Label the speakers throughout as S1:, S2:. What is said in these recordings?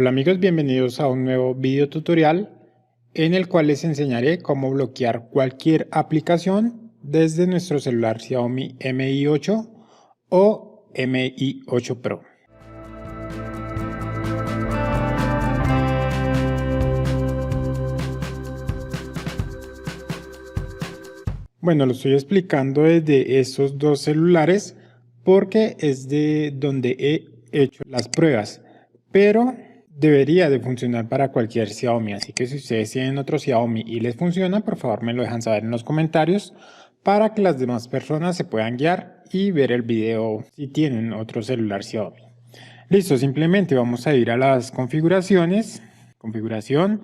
S1: Hola amigos, bienvenidos a un nuevo video tutorial en el cual les enseñaré cómo bloquear cualquier aplicación desde nuestro celular Xiaomi Mi 8 o Mi 8 Pro. Bueno, lo estoy explicando desde estos dos celulares porque es de donde he hecho las pruebas, pero debería de funcionar para cualquier Xiaomi, así que si ustedes tienen otro Xiaomi y les funciona, por favor me lo dejan saber en los comentarios para que las demás personas se puedan guiar y ver el video si tienen otro celular Xiaomi. Listo, simplemente vamos a ir a las configuraciones, configuración,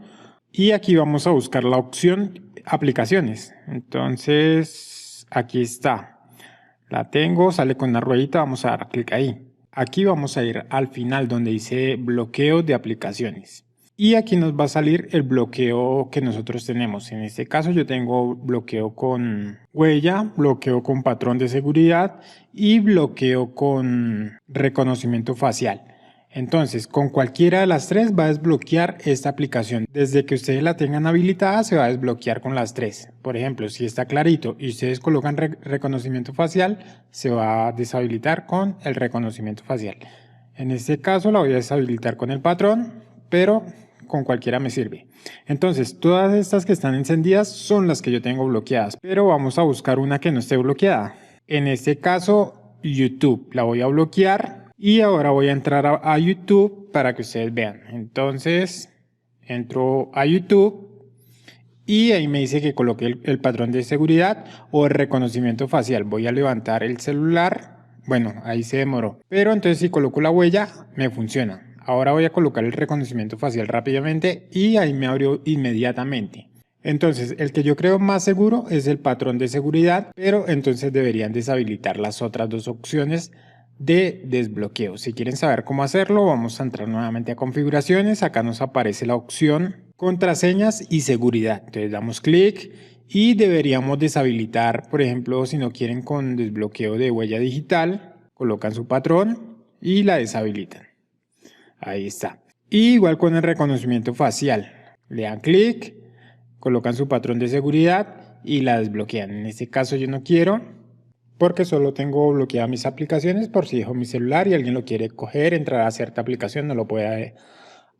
S1: y aquí vamos a buscar la opción aplicaciones. Entonces aquí está, la tengo, sale con una ruedita, vamos a dar clic ahí. Aquí vamos a ir al final donde dice bloqueo de aplicaciones. Y aquí nos va a salir el bloqueo que nosotros tenemos. En este caso yo tengo bloqueo con huella, bloqueo con patrón de seguridad y bloqueo con reconocimiento facial. Entonces, con cualquiera de las tres va a desbloquear esta aplicación. Desde que ustedes la tengan habilitada, se va a desbloquear con las tres. Por ejemplo, si está clarito y ustedes colocan reconocimiento facial, se va a deshabilitar con el reconocimiento facial. En este caso la voy a deshabilitar con el patrón, pero con cualquiera me sirve. Entonces, todas estas que están encendidas son las que yo tengo bloqueadas, pero vamos a buscar una que no esté bloqueada. En este caso, YouTube, la voy a bloquear. Y ahora voy a entrar a YouTube para que ustedes vean. Entonces entro a YouTube y ahí me dice que coloque el patrón de seguridad o el reconocimiento facial. Voy a levantar el celular. Bueno, ahí se demoró. Pero entonces si coloco la huella me funciona. Ahora voy a colocar el reconocimiento facial rápidamente y ahí me abrió inmediatamente. Entonces el que yo creo más seguro es el patrón de seguridad, pero entonces deberían deshabilitar las otras dos opciones de desbloqueo. Si quieren saber cómo hacerlo, vamos a entrar nuevamente a configuraciones. Acá nos aparece la opción contraseñas y seguridad. Entonces damos clic y deberíamos deshabilitar, por ejemplo, si no quieren con desbloqueo de huella digital, colocan su patrón y la deshabilitan. Ahí está. Y igual con el reconocimiento facial, le dan clic, colocan su patrón de seguridad y la desbloquean. En este caso yo no quiero, porque solo tengo bloqueadas mis aplicaciones. Por si dejo mi celular y alguien lo quiere coger, entrar a cierta aplicación, no lo puede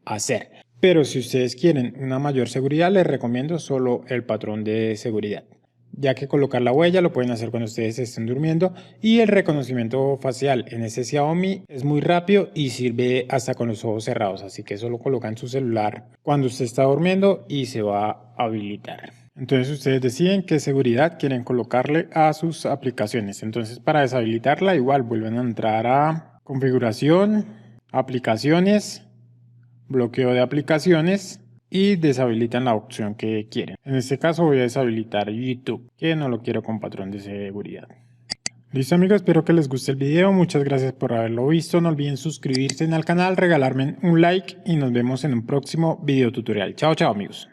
S1: hacer. Pero si ustedes quieren una mayor seguridad, les recomiendo solo el patrón de seguridad, ya que colocar la huella lo pueden hacer cuando ustedes estén durmiendo, y el reconocimiento facial en ese Xiaomi es muy rápido y sirve hasta con los ojos cerrados, así que solo colocan su celular cuando usted está durmiendo y se va a habilitar. Entonces ustedes deciden qué seguridad quieren colocarle a sus aplicaciones. Entonces para deshabilitarla igual vuelven a entrar a configuración, aplicaciones, bloqueo de aplicaciones y deshabilitan la opción que quieren. En este caso voy a deshabilitar YouTube, que no lo quiero con patrón de seguridad. Listo amigos, espero que les guste el video. Muchas gracias por haberlo visto. No olviden suscribirse al canal, regalarme un like y nos vemos en un próximo video tutorial. Chao, chao amigos.